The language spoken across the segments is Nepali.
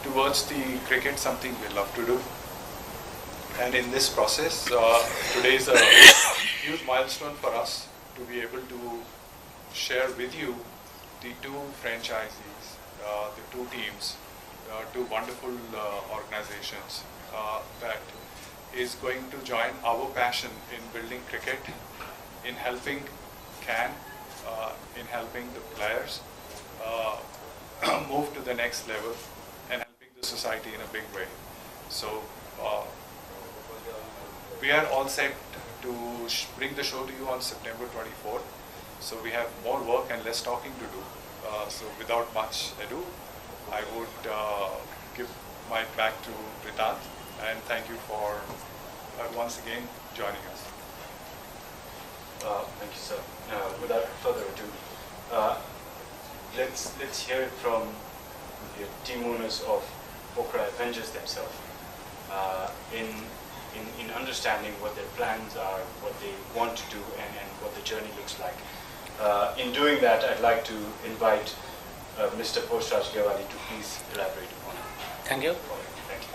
towards the cricket, something we love to do. And in this process, today is a huge milestone for us to be able to share with you the two franchisees, the two teams, two wonderful organizations that is going to join our passion in building cricket, in helping CAN, in helping the players move to the next level and helping the society in a big way. So we are all set to bring the show to you on September 24th. So we have more work and less talking to do. So without much ado, I would give mic back to Ritant, and thank you for once again joining us. Thank you, sir. Without further ado, let's hear it from the team owners of Pokhara Avengers themselves in understanding what their plans are, what they want to do, and what the journey looks like. In doing that, I'd like to invite Mr. Poshraj Gewali to please elaborate upon it. Thank you. Thank you.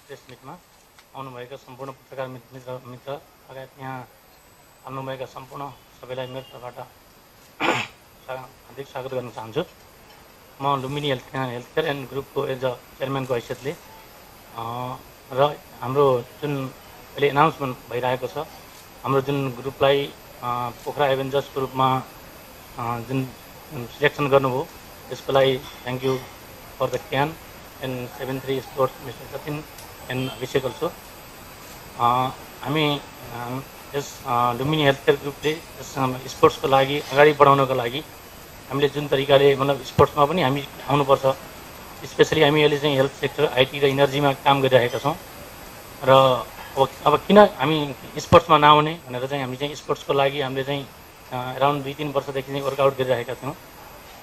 Press मिटमा आउनुभएका सम्पूर्ण पत्रकार मित्र लगायत यहाँ आउनुभएका सम्पूर्ण सबैलाई मेरो तर्फबाट हार्दिक स्वागत गर्न चाहन्छु। म लुम्बिनी हेल्थकेयर एन्ड ग्रुपको एज अ चेयरम्यानको हैसियतले र हाम्रो जुन अहिले एनाउन्समेन्ट भइरहेको छ, हाम्रो जुन ग्रुपलाई पोखरा एभेन्जर्सको रूपमा जुन सिलेक्सन गर्नुभयो त्यसको लागि thank you for the CAN and 73 sports mister Sachin and Abhishek also. हामी यस लुम्बिनी हेल्थकेयर ग्रुपले यस स्पोर्ट्सको लागि अगाडि बढाउनको लागि हामीले जुन तरिकाले मतलब स्पोर्ट्समा पनि हामी आउनुपर्छ, स्पेसली हामी अहिले चाहिँ हेल्थ सेक्टर, आइटी र इनर्जीमा काम गरिरहेका छौँ र अब किन हामी स्पोर्ट्समा नआउने भनेर चाहिँ हामी चाहिँ स्पोर्ट्सको लागि हामीले चाहिँ अराउन्ड 2-3 वर्षदेखि चाहिँ वर्कआउट गरिरहेका थियौँ।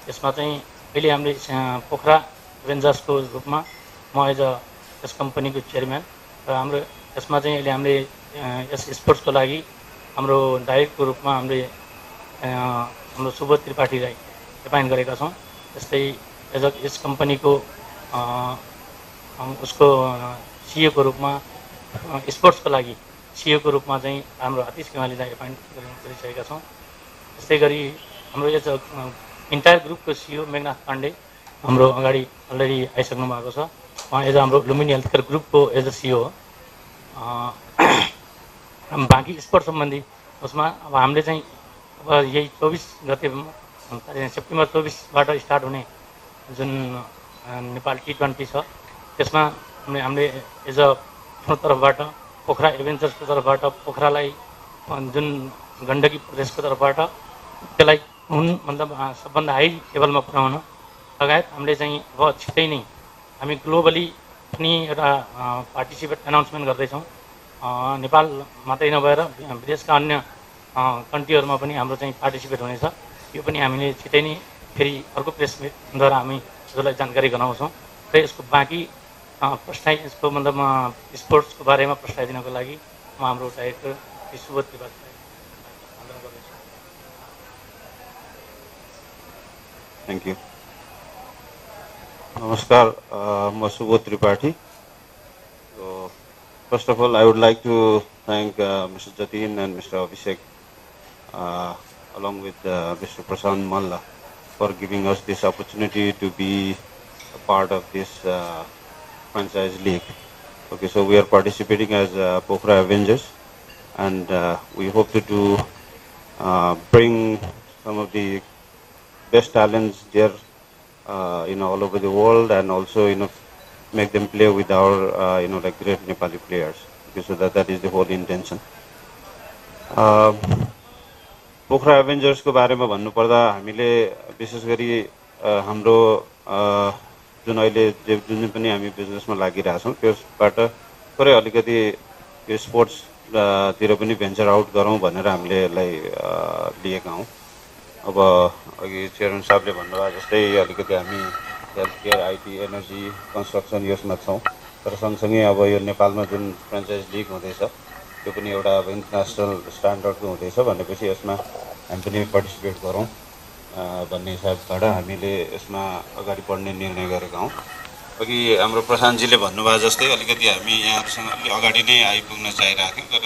यसमा चाहिँ अहिले हामीले पोखरा एभेन्जर्सको रूपमा म एज अ यस कम्पनीको चेयरम्यान र हाम्रो यसमा चाहिँ अहिले हामीले यस स्पोर्ट्सको लागि हाम्रो डाइरेक्टरको रूपमा हामीले हाम्रो सुबोध त्रिपाठीलाई एपोइन्ट गरेका छौँ। त्यस्तै एज अ यस कम्पनीको उसको सिइओको रूपमा स्पोर्ट्सको लागि सिइओको रूपमा चाहिँ हाम्रो आतिश गेवालीलाई एपोइन्ट गरिसकेका छौँ। त्यस्तै गरी हाम्रो एज अ इन्टायर ग्रुपको सिइओ मेघनाथ पाण्डे हाम्रो अगाडि अलरेडी आइसक्नु भएको छ। उहाँ एज हाम्रो लुम्बिनी हेल्थकेयर ग्रुपको एज अ सिइओ हो। बाँकी स्पोर्ट्स सम्बन्धी उसमा अब हामीले चाहिँ अब यही 24 गते सेप्टेम्बर 24बाट स्टार्ट हुने जुन नेपाल T20 छ, त्यसमा हामीले एज अ आफ्नो तर्फबाट पोखरा एभेन्जर्सको तर्फबाट पोखरालाई जुन गण्डकी प्रदेशको तर्फबाट त्यसलाई मतलब सबभन्दा हाई लेभलमा पुर्याउन लगायत हामीले चाहिँ अब छिट्टै नै हामी ग्लोबली पनि एउटा पार्टिसिपेट एनाउन्समेन्ट गर्दैछौँ। नेपाल मात्रै नभएर विदेशका अन्य कन्ट्रीहरूमा पनि हाम्रो चाहिँ पार्टिसिपेट हुनेछ। यो पनि हामीले छिट्टै नै फेरि अर्को प्रेस मिटद्वारा हामी हजुरलाई जानकारी गराउँछौँ र यसको बाँकी यसको मतलब स्पोर्ट्सको बारेमा प्रस्ताव दिनको लागि म हाम्रो डाइरेक्टर श्री सुबोध त्रिपाठीलाई अनुरोध गर्दैछु। Thank you. नमस्कार, म Subodh Tripathi. So, first of all, I would like to thank Mr. Jatin and Mr. Abhishek along with Mr. Prasant Malla for giving us this opportunity to be a part of this franchise league. Okay, so we are participating as Pokhara Avengers, and we hope to bring some of the best talents there, all over the world, and also make them play with our like great Nepali players. Okay, so that is the whole intention. Pokhara Avengers को बारेमा भन्नुपर्दा हामीले विशेष गरी हाम्रो जुन अहिले जुन पनि हामी बिजनेसमा लागिरहेका छौं त्यसबाट थोरै अलिकति यो स्पोर्ट्स तिर पनि भेन्चर आउट गरौँ भनेर हामीले यसलाई लिएका हौं। अब अघि चेयरमैन साहबले भन्नुभयो जस्तै अलिकति हामी health care, IT, energy, construction यसमा छौं। तर सँगसँगै अब यो नेपालमा जुन फ्रेन्चाइज लिग हुँदैछ त्यो पनि एउटा अब इन्टरनेसनल स्ट्यान्डर्डको हुँदैछ भनेपछि यसमा हामी पनि पार्टिसिपेट गरौँ भन्ने हिसाबबाट हामीले यसमा अगाडि बढ्ने निर्णय गरेका हौँ। अघि हाम्रो प्रशान्तजीले भन्नुभयो जस्तै अलिकति हामी यहाँहरूसँग अलि अगाडि नै आइपुग्न चाहिरहेको थियौँ, तर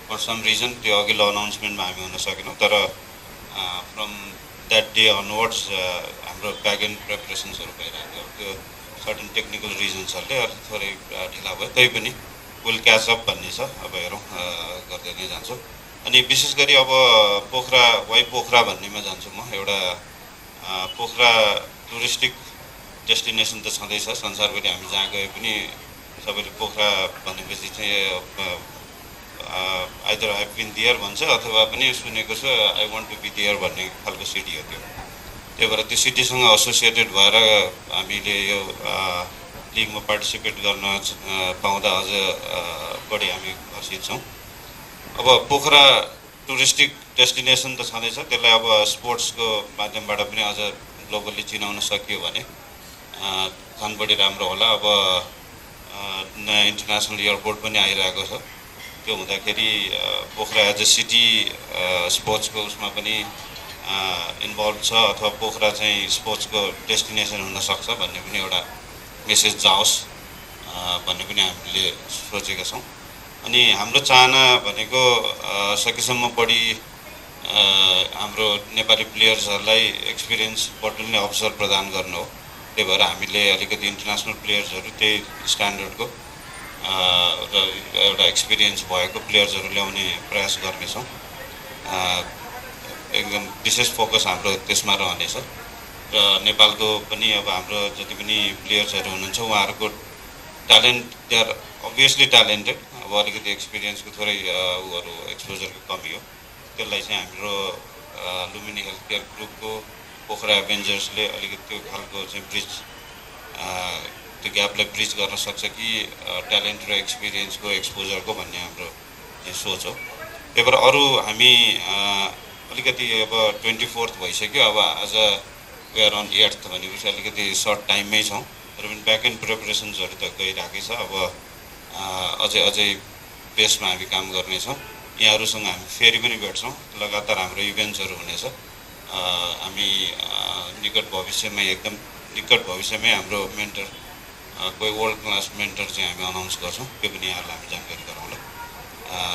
फर सम रिजन त्यो अघिल्लो अनाउन्समेन्टमा हामी हुन सकेनौँ। तर फ्रम द्याट डे अनवर्ड्स हाम्रो ब्याक एन्ड प्रिपरेसन्सहरू भइरहेको थियो। त्यो सर्टन टेक्निकल रिजन्सहरूले अलिक थोरै ढिला भयो, तै पनि विल क्याच अप भन्ने छ। अब हेरौँ, गर्दै नै जान्छु। अनि विशेष गरी अब पोखरा वाइ पोखरा भन्नेमा जान्छु म। एउटा पोखरा टुरिस्टिक डेस्टिनेसन त छँदैछ, संसारभरि हामी जहाँ गए पनि सबैले पोखरा भनेपछि चाहिँ आइदर आई बिन देयर भन्छ अथवा पनि सुनेको छ I want to be there भन्ने खालको सिटी हो त्यो। त्यही भएर त्यो सिटीसँग एसोसिएटेड भएर हामीले यो लिगमा पार्टिसिपेट गर्न पाउँदा अझ बढी हामी हर्षित छौँ। अब पोखरा टुरिस्टिक डेस्टिनेसन त छँदैछ, त्यसलाई अब स्पोर्ट्सको माध्यमबाट पनि अझ ग्लोबली चिनाउन सकियो भने झन् बढी राम्रो होला। अब नयाँ इन्टरनेसनल एयरपोर्ट पनि आइरहेको छ, त्यो हुँदाखेरि पोखरा एज अ सिटी स्पोर्ट्सको उसमा पनि इन्भल्भ छ अथवा पोखरा चाहिँ स्पोर्ट्सको डेस्टिनेसन हुनसक्छ भन्ने पनि एउटा मेसेज जाओस् भन्ने पनि हामीले सोचेका छौँ। अनि हाम्रो चाहना भनेको सकेसम्म बढी हाम्रो नेपाली प्लेयर्सहरूलाई एक्सपिरियन्स बटुल्ने अवसर प्रदान गर्नु हो। त्यही भएर हामीले अलिकति इन्टरनेसनल प्लेयर्सहरू त्यही स्ट्यान्डर्डको र एउटा एक्सपिरियन्स भएको प्लेयर्सहरू ल्याउने प्रयास गर्नेछौँ। एकदम विशेष फोकस हाम्रो त्यसमा रहनेछ। र नेपालको पनि अब हाम्रो जति पनि प्लेयर्सहरू हुनुहुन्छ उहाँहरूको talent, they are obviously talented. अब अलिकति एक्सपिरियन्सको थोरै उहरू एक्सपोजरको कमी हो। त्यसलाई चाहिँ हाम्रो लुम्बिनी हेल्थ केयर ग्रुपको पोखरा एभेन्जर्सले अलिकति त्यो खालको चाहिँ ब्रिज, त्यो ग्यापलाई ब्रिज गर्न सक्छ कि ट्यालेन्ट र एक्सपिरियन्सको एक्सपोजरको भन्ने हाम्रो चाहिँ सोच हो। त्यही भएर अरू हामी अलिकति अब 24 भइसक्यो, अब आज वी आर अन 8 भनेपछि अलिकति सर्ट टाइममै छौँ। तर पनि ब्याक एन्ड प्रिपरेसन्सहरू त गइरहेकै छ। अब अझै बेसमा हामी काम गर्नेछौँ। यहाँहरूसँग हामी फेरि पनि भेट्छौँ, लगातार हाम्रो इभेन्ट्सहरू हुनेछ। हामी निकट भविष्यमै, एकदम निकट भविष्यमै हाम्रो मेन्टर, कोही वर्ल्ड क्लास मेन्टर चाहिँ हामी अनाउन्स गर्छौँ, त्यो पनि यहाँहरूलाई हामी जानकारी गराउँला।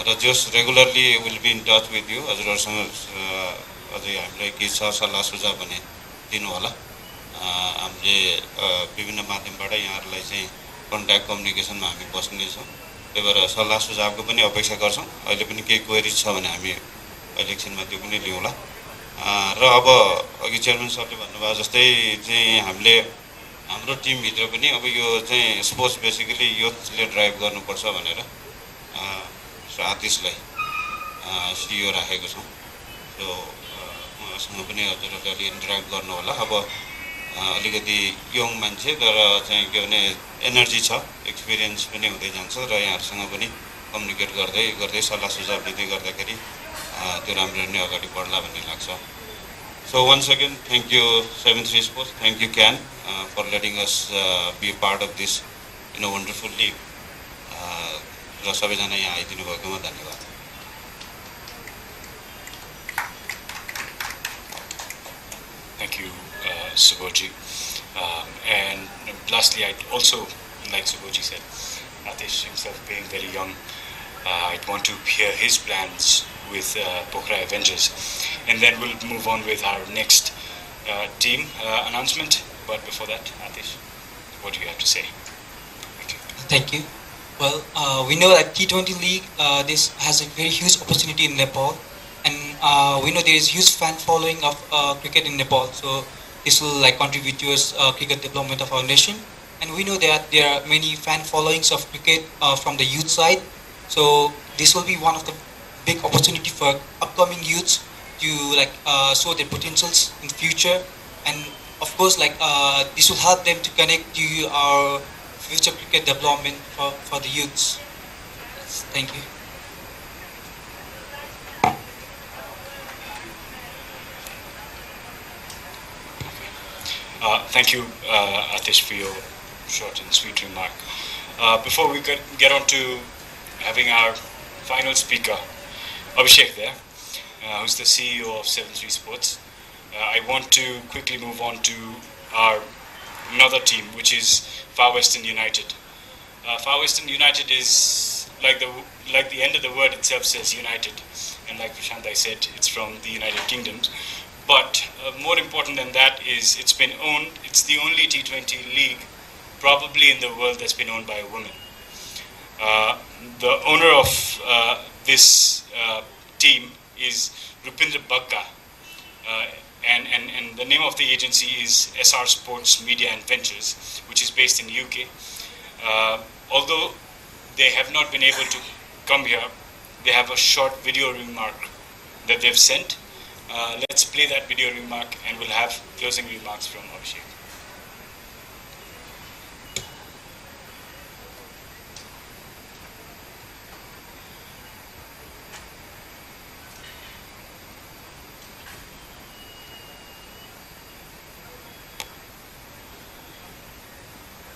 र just regularly will be in touch with you. हजुरहरूसँग अझै हामीलाई केही सल्लाह सुझाव भने दिनु होला। हामीले विभिन्न माध्यमबाट यहाँहरूलाई चाहिँ कन्ट्याक्ट कम्युनिकेसनमा हामी बस्नेछौँ। त्यही भएर सल्लाह सुझावको पनि अपेक्षा गर्छौँ। अहिले पनि केही क्वेरिज छ भने हामी अहिले एकछिनमा त्यो पनि लिउँला। र अब अघि चेयरम्यान सरले भन्नुभयो जस्तै चाहिँ हामीले हाम्रो टिमभित्र पनि अब यो चाहिँ स्पोर्ट्स बेसिकली युथले ड्राइभ गर्नुपर्छ भनेर आतिशलाई सिइओ राखेको छौँ। सो उहाँसँग पनि हजुरहरूले अलि इन्टरेक्ट गर्नु होला। अब अलिकति यङ मान्छे तर चाहिँ के भने एनर्जी छ, एक्सपिरियन्स पनि हुँदै जान्छ र यहाँहरूसँग पनि कम्युनिकेट गर्दै गर्दै सल्लाह सुझाव दिँदै गर्दाखेरि त्यो राम्रो नै अगाडि बढ्ला भन्ने लाग्छ। So once again thank you 73 sports, thank you CAN for letting us be part of this in a wonderful league. र सबैजना यहाँ आइदिनु भएकोमा धन्यवाद। Thank you, Subodhji. And lastly, I'd also, like Subodhji said, Atish himself being very young, I'd want to hear his plans with Pokhara Avengers. And then we'll move on with our next team announcement. But before that, Atish, what do you have to say? Thank you. Thank you. Well, we know that T20 League, this has a very huge opportunity in Nepal. And we know there is huge fan following of cricket in Nepal, so this will contribute towards cricket development of our nation. And we know that there are many fan followings of cricket from the youth side, so this will be one of the big opportunity for upcoming youths to show their potentials in future. And of course, this will help them to connect to our future cricket development for the youths. Thank you. Thank you, Atish, for your short and sweet remark. Before we get on to having our final speaker, Abhishek there, who's the CEO of 73 Sports. I want to quickly move on to our another team, which is Far Western United. Far Western United is like the end of the word itself says United, and like Prashant I said, it's from the United Kingdom. But more important than that is it's the only T20 league probably in the world that's been owned by a woman. The owner of this team is Rupindra Bagga, and the name of the agency is SR Sports Media and Ventures, which is based in UK. Although they have not been able to come here, they have a short video remark that they've sent. Let's play that video remark and we'll have closing remarks from Abhishek.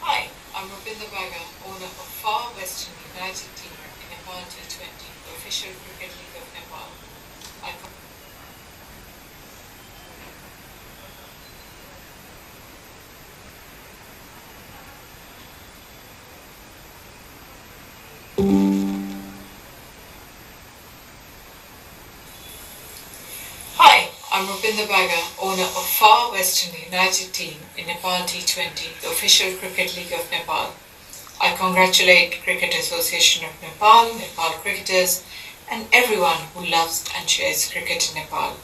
Hi, I'm Rupindra Bagga, owner of Far Western United team in Nepal T20, the official cricket league of Nepal. Hi, I'm Rupindra Bagga, owner of Far Western United team in Nepal T20, the official cricket league of Nepal. I congratulate Cricket Association of Nepal, Nepal cricketers, and everyone who loves and shares cricket in Nepal.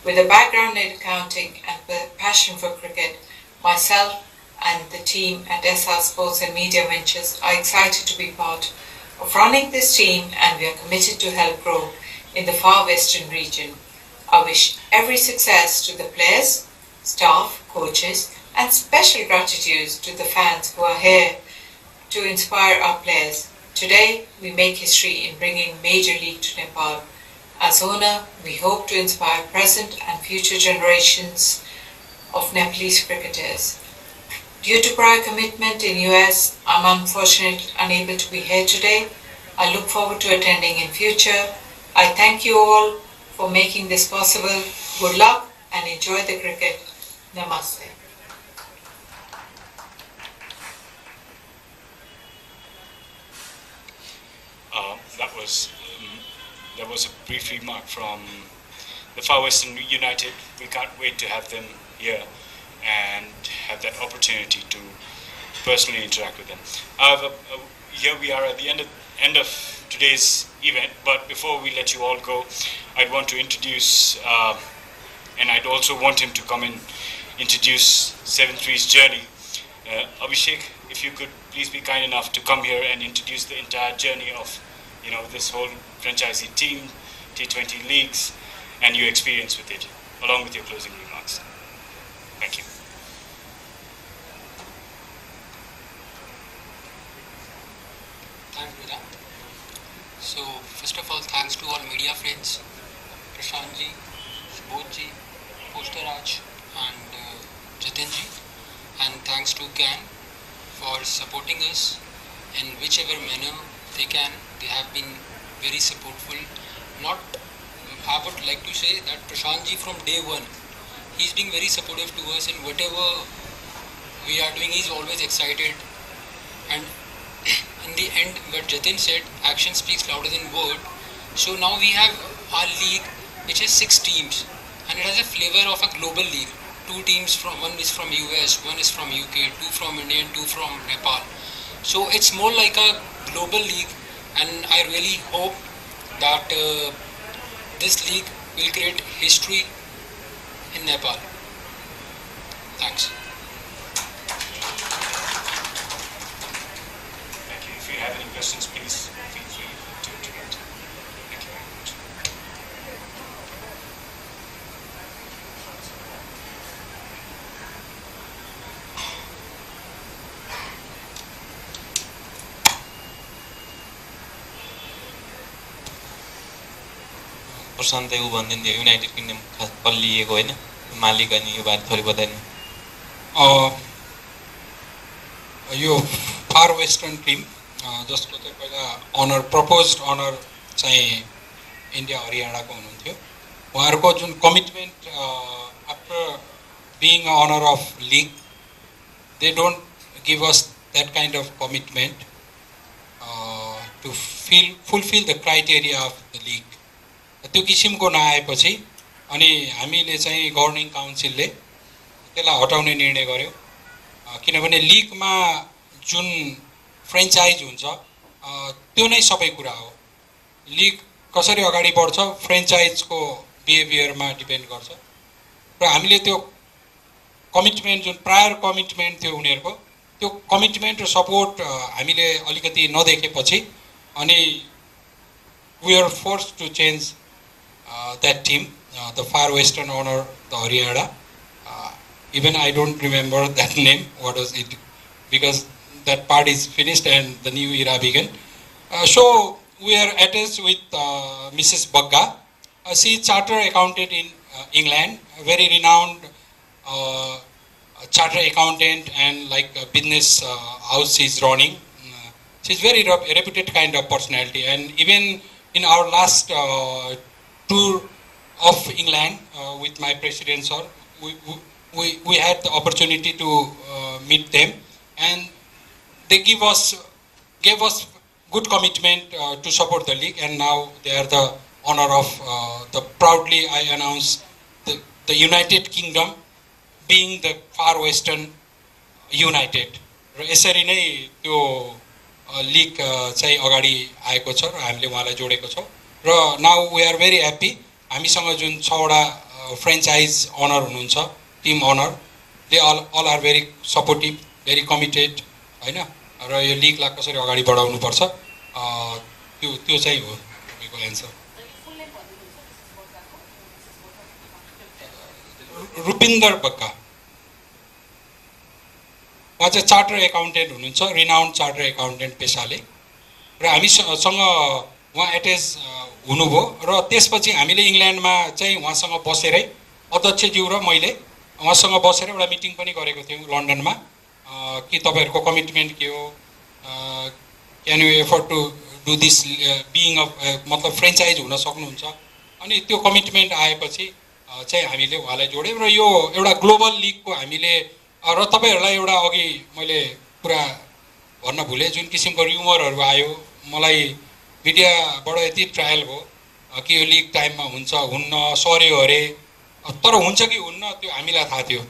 With a background in accounting and passion for cricket, myself and the team at SR Sports and Media Ventures are excited to be part of running this team, and we are committed to help grow in the Far Western region. I wish every success to the players, staff, coaches, and special gratitude to the fans who are here to inspire our players. Today, we make history in bringing Major League to Nepal. As owner, we hope to inspire present and future generations of Nepalese cricketers. Due to prior commitment in US, I'm unfortunately unable to be here today. I look forward to attending in future. I thank you all for making this possible. Good luck and enjoy the cricket. Namaste. That was a brief remark from the Far Western United. We can't wait to have them here and have that opportunity to personally interact with them. However, here we are at the end of today's event, but before we let you all go, I'd want to introduce, and I'd also want him to come and introduce 7-3's journey. Abhishek, if you could please be kind enough to come here and introduce the entire journey of this whole franchisee team, T20 leagues, and your experience with it, along with your closing remarks. Thank you. Thanks, Vedant. So, first of all, thanks to all media friends, Prashantji, Subodhji, Posteraj, and Jatinji, and thanks to CAN for supporting us in whichever manner they can. They have been very supportful. I would like to say that Prashantji from day one, he's being very supportive to us, and whatever we are doing, he's always excited. And in the end, what Jatin said, action speaks louder than word. So now we have our league, which has 6 teams, and it has a flavor of a global league. 2 teams one is from US, 1 is from UK, 2 from India, and 2 from Nepal. So it's more like a global league, and I really hope that this league will create history in Nepal. Thanks. Thank you. If you have any questions, please feel free to interact. Thank you very much. प्रशान्तले ऊ भनिदिन्थ्यो युनाइटेड किङडम पल्लिएको होइन मालिक अनि यो बारे थोरै बताइदिनु यो फार वेस्टर्न टिम जसको चाहिँ पहिला प्रपोज्ड अनर चाहिँ इन्डिया हरियाणाको हुनुहुन्थ्यो उहाँहरूको जुन commitment after being owner of league they don't give us that kind of commitment to fulfil the criteria of the league त्यो किसिमको नआएपछि अनि हामीले चाहिँ गभर्निङ काउन्सिलले त्यसलाई हटाउने निर्णय गर्यो किनभने लिगमा जुन फ्रेन्चाइज हुन्छ त्यो नै सबै कुरा हो लिग कसरी अगाडि बढ्छ फ्रेन्चाइजको बिहेभियरमा डिपेन्ड गर्छ र हामीले त्यो कमिटमेन्ट जुन प्रायर कमिटमेन्ट थियो उनीहरूको त्यो कमिटमेन्ट र सपोर्ट हामीले अलिकति नदेखेपछि अनि we are force to change that team the far western owner the Haryana even I don't remember that name, what was it, because that part is finished and the new era began. So we are attached with Mrs. Bagga. She is chartered accountant in England, a very renowned chartered accountant and like a business house she is running. She is very reputed kind of personality, and even in our last tour of England with my president sir, we had the opportunity to meet them, and they gave us good commitment to support the league, and now they are the honor of the proudly I announce the United Kingdom being the far western united. र यसरी नै त्यो लिग चाहिँ अगाडि आएको छ र हामीले उहाँलाई जोडेको छौँ र now we are very happy हामीसँग जुन 6 वटा फ्रेन्चाइज ओनर हुनुहुन्छ team owner they all are very supportive, very committed हैन र यो लिगलाई कसरी अगाडि बढाउनु पर्छ त्यो चाहिँ हो मेरो एन्सर रुपिन्दर बग्गा उहाँ चाहिँ चार्टर एकाउन्टेन्ट हुनुहुन्छ रिनाउन्ड चार्टर एकाउन्टेन्ट पेसाले र हामीसँग उहाँ एटेच हुनुभयो र त्यसपछि हामीले इङ्ल्यान्डमा चाहिँ उहाँसँग बसेरै अध्यक्षज्यू र मैले उहाँसँग बसेर एउटा मिटिङ पनि गरेको थियौँ लन्डनमा कि तपाईँहरूको कमिटमेन्ट के हो can you afford to do this being of मतलब फ्रेन्चाइज हुन सक्नुहुन्छ अनि त्यो कमिटमेन्ट आएपछि चाहिँ हामीले उहाँलाई जोड्यौँ र यो एउटा ग्लोबल लिगको हामीले र तपाईँहरूलाई एउटा अघि मैले कुरा भन्न भुलेँ जुन किसिमको र्युमरहरू आयो मलाई मिडियाबाट यति ट्रायल भयो कि यो लिग टाइममा हुन्छ हुन्न सर्यो अरे तर हुन्छ कि हुन्न त्यो हामीलाई थाहा थियो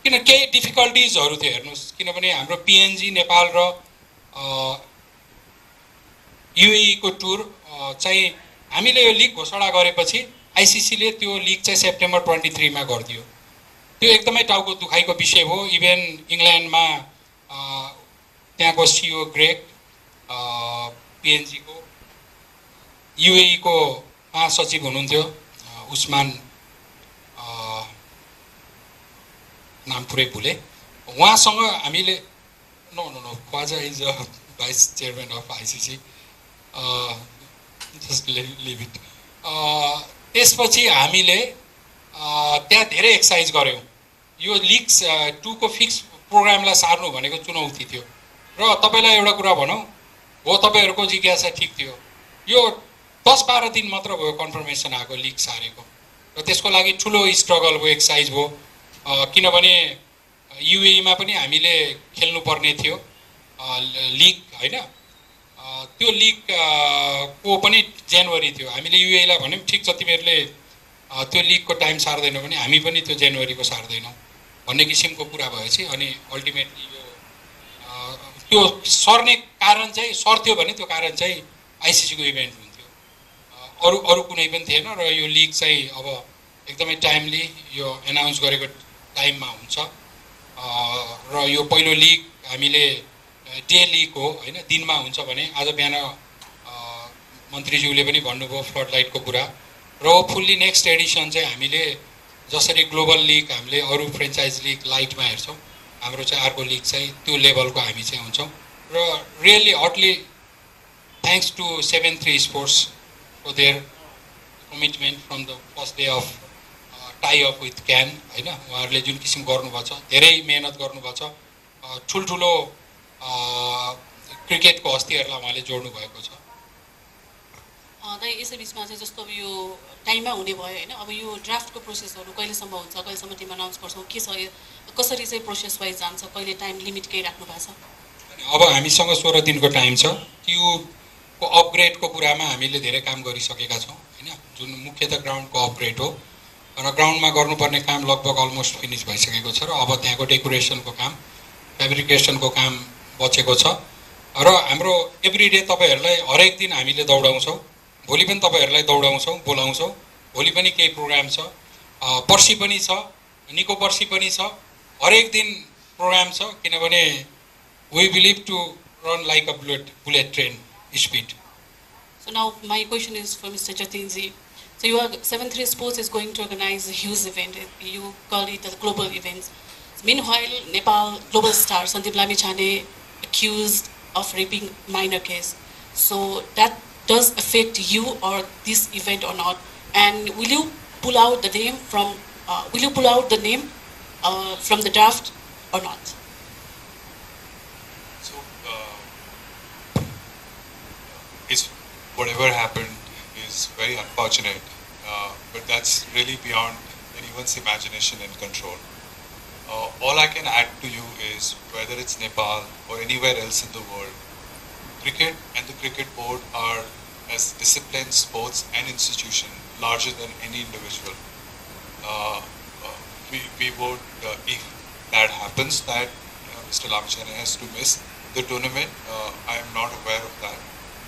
किन केही डिफिकल्टिजहरू थियो हेर्नुहोस् किनभने हाम्रो पिएनजी नेपाल र युएई को टुर चाहिँ हामीले यो लिग घोषणा गरेपछि आइसिसीले त्यो लिग चाहिँ सेप्टेम्बर 23 मा गरिदियो त्यो एकदमै टाउको दुखाइको विषय हो इभन इङ्ल्यान्डमा त्यहाँको सिओ ग्रेग पिएनजी को युएई को महासचिव हुनुहुन्थ्यो उस्मान नाम पुरै भुले उहाँसँग हामीले know Khwaja is a vice chairman of ICC just leave it त्यसपछि हामीले त्यहाँ धेरै एक्सर्साइज गऱ्यौँ यो लिग 2 को फिक्स प्रोग्रामलाई सार्नु भनेको चुनौती थियो र तपाईँलाई एउटा कुरा भनौँ हो तपाईँहरूको जिज्ञासा ठिक थियो यो 10-12 दिन मात्र भयो कन्फर्मेसन आएको लिग सारेको र त्यसको लागि ठुलो स्ट्रगल भयो एक्सर्साइज भयो किनभने युएईमा पनि हामीले खेल्नुपर्ने थियो लिग हैन त्यो लिग को पनि जनवरी थियो हामीले युएईलाई भन्यौँ ठिक छ तिमीहरूले त्यो लिगको टाइम सार्दैनौ भने हामी पनि त्यो जनवरीको सार्दैनौँ भन्ने किसिमको कुरा भएपछि अनि अल्टिमेटली यो त्यो सर्ने कारण चाहिँ सर्थ्यो भने त्यो कारण चाहिँ आइसिसीको इभेन्ट हुन्थ्यो अरू कुनै पनि थिएन र यो लिग चाहिँ अब एकदमै टाइमली यो एनाउन्स गरेको टाइममा हुन्छ र यो पहिलो लिग हामीले डे लिग हो हैन दिनमा हुन्छ भने आज बिहान मन्त्रीज्यूले पनि भन्नुभयो फ्लड लाइटको कुरा र फुल्ली नेक्स्ट एडिसन चाहिँ हामीले जसरी ग्लोबल लिग हामीले अरू फ्रेन्चाइज लिग लाइटमा हेर्छौँ हाम्रो चाहिँ अर्को लिग चाहिँ त्यो लेभलको हामी चाहिँ हुन्छौँ र really heartily thanks to 73 sports for their commitment from the first day of tie up with can हैन उहाँहरूले जुन किसिम गर्नुभएको छ धेरै मेहनत गर्नुभएको छ ठुल्ठुलो क्रिकेटको हस्तीहरूलाई उहाँले जोड्नु भएको छ दाइ यसै बिचमा चाहिँ जस्तो अब यो टाइममा हुने भयो होइन अब यो ड्राफ्टको प्रोसेसहरू कहिलेसम्म हुन्छ कहिलेसम्म टिम अनाउन्स गर्छौँ के छ कसरी चाहिँ प्रोसेस वाइज जान्छ कहिले टाइम लिमिट केही राख्नु भएको छ अब हामीसँग 16 दिनको टाइम छ त्योको अपग्रेडको कुरामा हामीले धेरै काम गरिसकेका छौँ होइन जुन मुख्यतः ग्राउन्डको अपग्रेड हो र ग्राउन्डमा गर्नुपर्ने काम लगभग अलमोस्ट फिनिस भइसकेको छ र अब त्यहाँको डेकोरेसनको काम फेब्रिकेसनको काम बचेको छ र हाम्रो एभ्रिडे तपाईँहरूलाई हरेक दिन हामीले दौडाउँछौँ भोलि पनि तपाईँहरूलाई दौडाउँछौँ बोलाउँछौँ भोलि पनि केही प्रोग्राम छ पर्सि पनि छ निको पर्सि पनि छ हरेक दिन प्रोग्राम छ किनभने we believe to run like a bullet train speed So now my question is for Mr. Jatinji. So you are 7-3 Sports is going to organize a huge event. You call it a global event. Meanwhile, Nepal global star Sandeep Lamichhane accused of raping minor case. So that does affect you or this event or not? And will you pull out the name from from the draft or not? So whatever happened is very unfortunate, but that's really beyond anyone's imagination and control. All I can add to you is whether it's Nepal or anywhere else in the world, cricket and the cricket board are as disciplined sports and institution larger than any individual. We would, if that happens, that Mr. Lamichhane has to miss the tournament, I am not aware of that.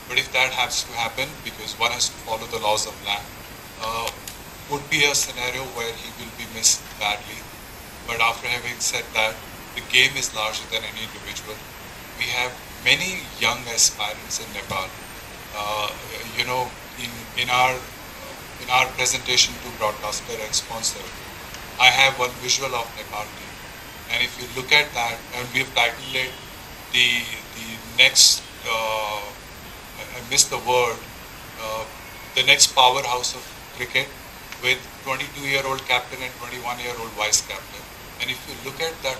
But if that has to happen, because one has to follow the laws of land, would be a scenario where he will be missed badly. But after having said that, the game is larger than any individual. We have many young aspirants in Nepal. In our presentation to broadcaster and sponsor, I have one visual of Nepal team, and if you look at that, and we have titled it the next. I missed the word. The next powerhouse of cricket, with 22-year-old captain and 21-year-old vice captain. And if you look at that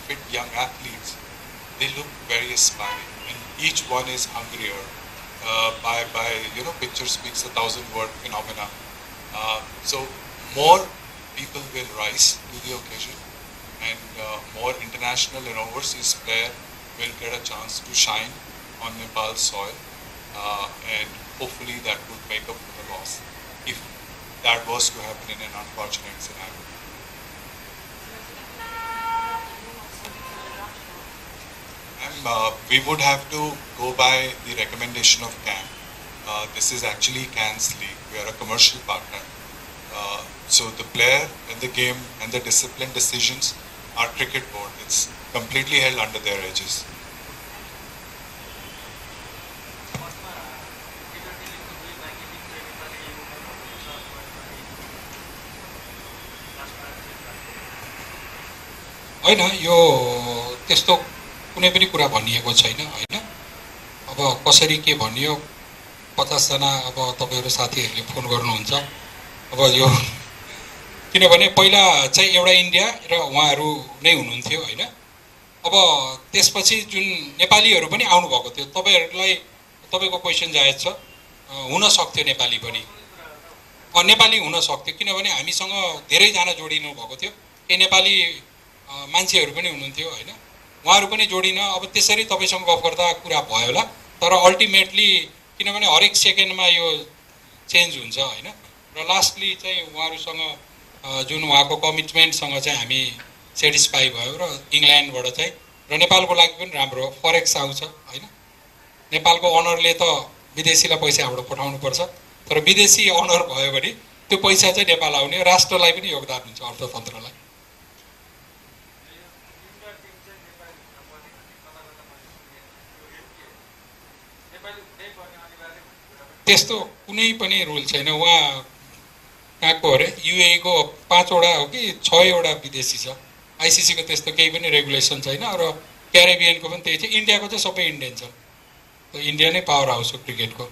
fit young athletes, they look very aspiring, and each one is hungrier. By picture speaks 1,000-word phenomena. So more people will rise to the occasion, and more international and overseas player will get a chance to shine on Nepal's soil, and hopefully that would make up for the loss if that was to happen in an unfortunate scenario. And we would have to go by the recommendation of CAN. This is actually CAN's league. We are a commercial partner. So the player and the game and the discipline decisions are cricket board. It's completely held under their aegis. होइन यो त्यस्तो कुनै पनि कुरा भनिएको छैन होइन अब कसरी के भनियो 50 जना अब तपाईहरु साथीहरुले फोन गर्नुहुन्छ अब यो किनभने पहिला चाहिँ एउटा इन्डिया र उहाँहरु नै हुनुहुन्थ्यो होइन अब त्यसपछि जुन नेपालीहरु पनि आउनु भएको थियो तपाईहरुलाई तपाईको क्वेशन जायज छ हुन सक्थ्यो नेपाली पनि नेपाली हुन सक्थ्यो किनभने हामीसँग धेरै जना जोडिनु भएको थियो ए नेपाली मान्छेहरु पनि हुनुहुन्थ्यो हैन उहाँहरु पनि जोडिन अब त्यसरी तपाईसँग गफ गर्दा कुरा भयो होला तर अल्टिमेटली किनभने हरेक सेकेन्डमा यो चेन्ज हुन्छ हैन र लास्टली चाहिँ उहाँहरुसँग जुन उहाँको कमिटमेन्ट सँग चाहिँ हामी सेटिस्फाई भयो र इंग्ल्यान्डबाट चाहिँ र नेपालको लागि पनि राम्रो फरेक्स आउँछ हैन नेपालको ओनरले त विदेशीलाई पैसा हाम्रो पठाउनु पर्छ तर विदेशी ओनर भयो भने त्यो पैसा चाहिँ नेपाल आउने राष्ट्रलाई पनि योगदान हुन्छ अर्थतन्त्रलाई त्यस्तो कुनै पनि रुल छैन उहाँ कहाँको अरे युए को 5 वटा हो कि 6 वटा विदेशी छ आईसीसी को त्यस्तो केही पनि रेगुलेसन छैन र क्यारिबियन को पनि त्यही छ इन्डिया को चाहिँ सबै इन्डियन छ तो इन्डिया नै पावर हाउस हो क्रिकेट को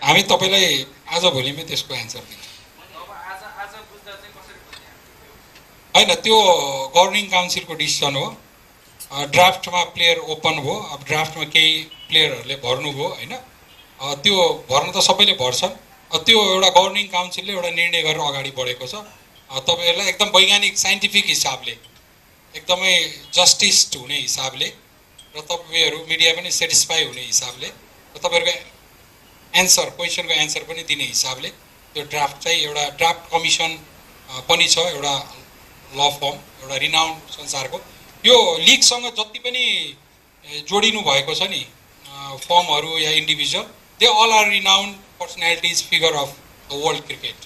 हामी तपाईलाई आज आजभोलिमै त्यसको एन्सर दिन्छु। होइन, त्यो गभर्निङ काउन्सिलको डिसिसन हो। ड्राफ्टमा प्लेयर ओपन भयो, अब ड्राफ्टमा केही प्लेयरहरूले भर्नुभयो होइन, त्यो भर्न त सबैले भर्छन्। त्यो एउटा गभर्निङ काउन्सिलले एउटा निर्णय गरेर अगाडि बढेको छ। तपाईँहरूलाई एकदम वैज्ञानिक साइन्टिफिक हिसाबले एकदमै जस्टिस्ड हुने हिसाबले र तपाईँहरू मिडिया पनि सेटिस्फाई हुने हिसाबले र तपाईँहरूको एन्सर क्वेसनको एन्सर पनि दिने हिसाबले त्यो ड्राफ्ट चाहिँ एउटा ड्राफ्ट कमिसन पनि छ, एउटा ल फर्म, एउटा रिनाउन्ड संसारको। यो लिगसँग जति पनि जोडिनु भएको छ नि फर्महरू या individual, they all are renowned personalities figure of the world cricket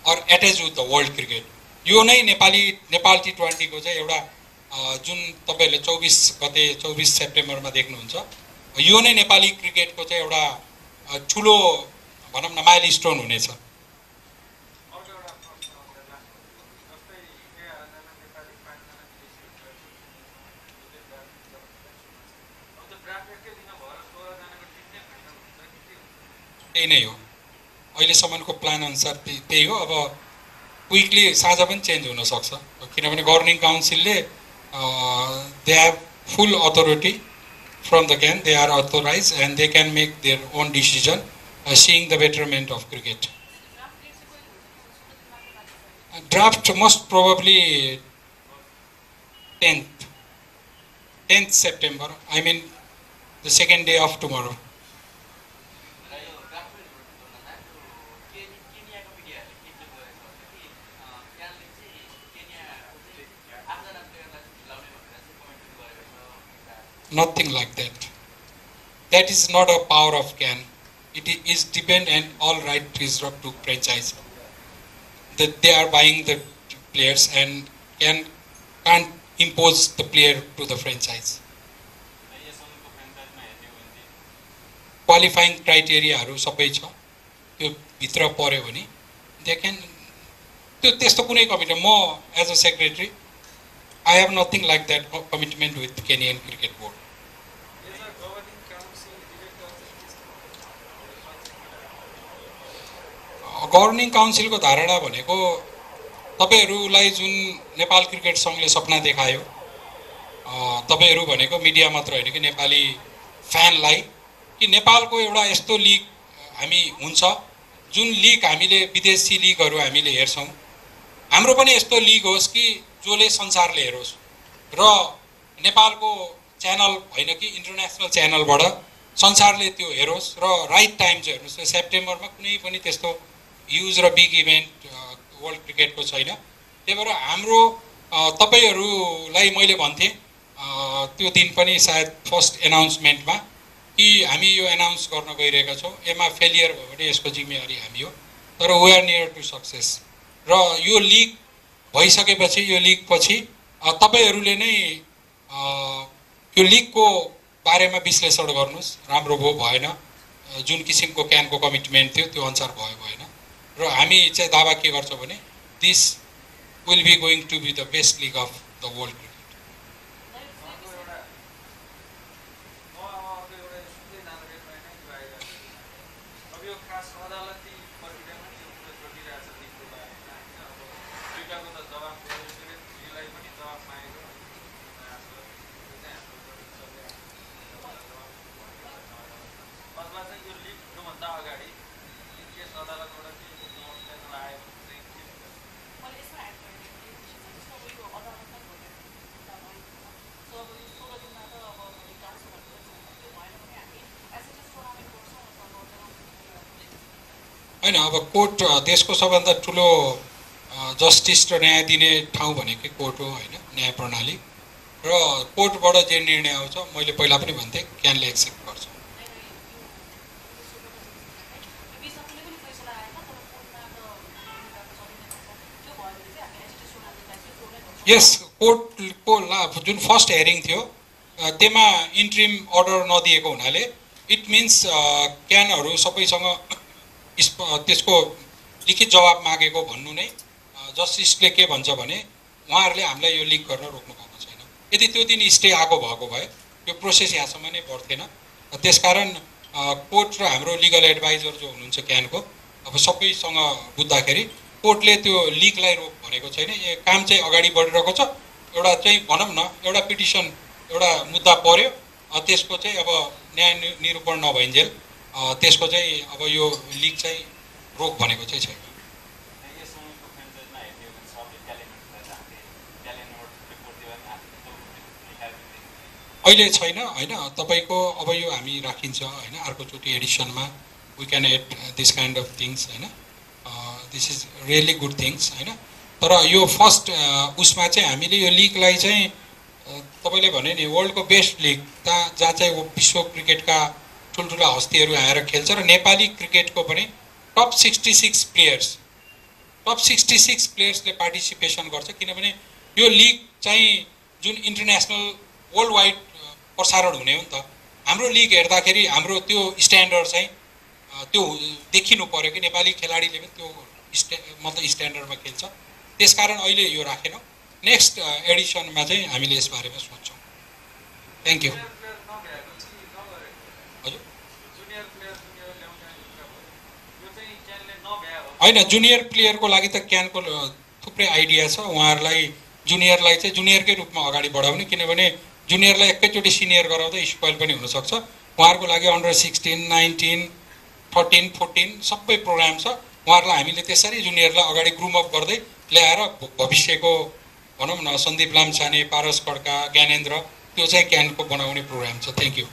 or attach with the world cricket. यो नै नेपाल T20 को चाहिँ एउटा जुन तपाईँहरूले 24 सेप्टेम्बरमा देख्नुहुन्छ, यो नै नेपाली क्रिकेटको चाहिँ एउटा ठुलो भनौँ न माइलस्टोन हुनेछ। त्यही नै हो अहिलेसम्मको प्लान अनुसार, त्यही हो। अब क्विकली साँझ पनि चेन्ज हुनसक्छ, किनभने गभर्निङ काउन्सिलले they have full authority from the can, they are authorize and they can make their own decision seeing the betterment of cricket. Draft most probably 10th September, I mean the second day of tomorrow. Nothing like that. That is not a power of CAN. It is depend and all right reserved to franchise. That they are buying the players and can't impose the player to the franchise. Qualifying criteria haru sabai cha, त्यो भित्र पर्यो भने they can, त्यो त्यस्तो कुनै कमिटमेन्ट, म as a secretary I have nothing like that commitment with Kenyan Cricket Board. Governing काउन्सिलको धारणा भनेको तपाईहरूलाई जुन नेपाल क्रिकेट सङ्घले सपना देखायो, तपाईहरू भनेको मिडिया मात्र होइन कि नेपाली फ्यानलाई, कि नेपालको एउटा यस्तो लिग हामी हुन्छ जुन लिग हामीले विदेशी लिगहरू हामीले हेर्छौँ, हाम्रो पनि यस्तो लिग होस् कि जसले संसारले हेरोस् र नेपालको च्यानल होइन कि इन्टरनेसनल च्यानलबाट संसारले त्यो हेरोस् र राइट टाइम चाहिँ हेर्नुहोस्। सेप्टेम्बरमा कुनै पनि त्यस्तो ह्युज र बिग इभेन्ट वर्ल्ड क्रिकेटको छैन। त्यही भएर हाम्रो तपाईहरूलाई मैले भन्थेँ त्यो दिन पनि सायद फर्स्ट एनाउन्समेन्टमा कि हामी यो एनाउन्स गर्न गइरहेका छौँ, यसमा फेलियर भयो भने यसको जिम्मेवारी हामी हो, तर we are near to success. र यो लिग भइसकेपछि, यो लिग पछि तपाईहरूले नै यो लिगको बारेमा विश्लेषण गर्नुहोस्, राम्रो भयो भएन, जुन किसिमको क्यानको कमिटमेन्ट थियो त्यो अनुसार भयो भएन। र हामी चाहिँ दावा के गर्छौँ भने this will be going to be the best league of the world cricket. होइन, अब कोर्ट देशको सबभन्दा ठुलो जस्टिस र न्याय दिने ठाउँ भनेकै कोर्ट हो होइन, न्याय प्रणाली। र कोर्टबाट जे निर्णय आउँछ, मैले पहिला पनि भन्थेँ, क्यानले एक्सेप्ट गर्छ। यस, कोर्टको जुन फर्स्ट हेयरिङ थियो त्यसमा इन्ट्रिम अर्डर नदिएको हुनाले इट मिन्स क्यानहरू सबैसँग त्यसको लिखित जवाब मागेको भन्नु नै जस्टिसले के भन्छ भने उहाँहरूले हामीलाई यो लिक गर्न रोक्नु भएको छैन। यदि त्यो दिन स्टे आएको भएको भए यो प्रोसेस यहाँसम्म नै बढ्थेन। त्यसकारण कोर्ट र हाम्रो लिगल एडभाइजर जो हुनुहुन्छ क्यानको अब सबैसँग बुझ्दाखेरि कोर्टले त्यो लिगलाई रोक भनेको छैन। यो काम चाहिँ अगाडि बढिरहेको छ। एउटा चाहिँ भनौँ न एउटा पिटिसन एउटा मुद्दा पर्यो, त्यसको चाहिँ अब न्याय निरूपण नभइन्जेल त्यसको चाहिँ अब यो लिग चाहिँ रोक भनेको चाहिँ छैन। अहिले छैन हैन, तपाईको अब यो हामी राखिन्छ हैन, अर्कोचोटि एडिसनमा we can add this kind of things हैन। This is really good things हैन। तर यो फर्स्ट उसमा चाहिँ हामीले यो लिगलाई चाहिँ तपाईले भने नि वर्ल्डको बेस्ट लिग जहाँ चाहिँ विश्व क्रिकेटका ठुल्ठुला हस्तीहरू आएर खेल्छ र नेपाली क्रिकेटको पनि टप 66 प्लेयर्सले पार्टिसिपेसन गर्छ। किनभने यो लिग चाहिँ जुन इन्टरनेसनल वर्ल्ड वाइड प्रसारण हुने हो नि त। हाम्रो लिग हेर्दाखेरि हाम्रो त्यो स्ट्यान्डर्ड चाहिँ त्यो देखिनु पर्यो कि नेपाली खेलाडीले पनि त्यो मतलब स्ट्यान्डर्डमा खेल्छ। त्यसकारण अहिले यो राखेनौँ, नेक्स्ट एडिसनमा चाहिँ हामीले यसबारेमा सोच्छौँ। Thank you. होइन, जुनियर प्लेयरको लागि त क्यानको थुप्रै आइडिया छ। उहाँहरूलाई जुनियरलाई चाहिँ जुनियरकै रूपमा अगाडि बढाउने, किनभने जुनियरलाई एकैचोटि सिनियर गराउँदा स्पोइल पनि हुनसक्छ। उहाँहरूको लागि अन्डर 16, 19, 13, 14 सबै प्रोग्राम छ। उहाँहरूलाई हामीले त्यसरी जुनियरलाई अगाडि ग्रुमअप गर्दै ल्याएर भविष्यको भनौँ न सन्दीप लामछाने, पारस खड्का, ज्ञानेन्द्र त्यो चाहिँ क्यानको बनाउने प्रोग्राम छ। Thank you.